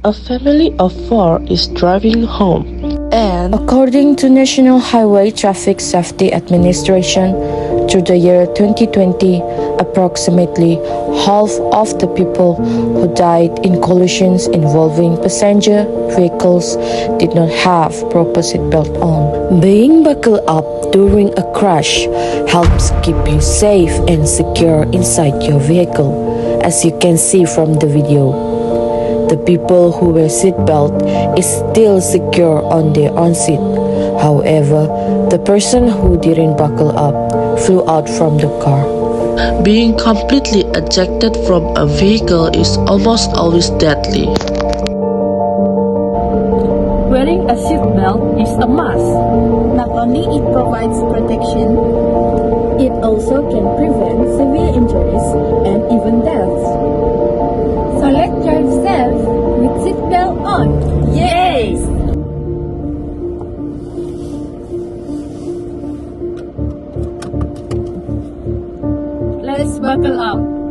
A family of 4 is driving home, and According to National Highway Traffic Safety Administration, through the year 2020, approximately half of the people who died in collisions involving passenger vehicles did not have proper seatbelt on. Being buckled up during a crash helps keep you safe and secure inside your vehicle, as you can see from the video. The people who wear seatbelt is still secure on their own seat. However, the person who didn't buckle up flew out from the car. being completely ejected from a vehicle is almost always deadly. Wearing a seatbelt is a must. Not only it provides protection, it also can prevent severe injuries and even deaths. So let's drive safe with seatbelt on. Yes! Let's buckle up.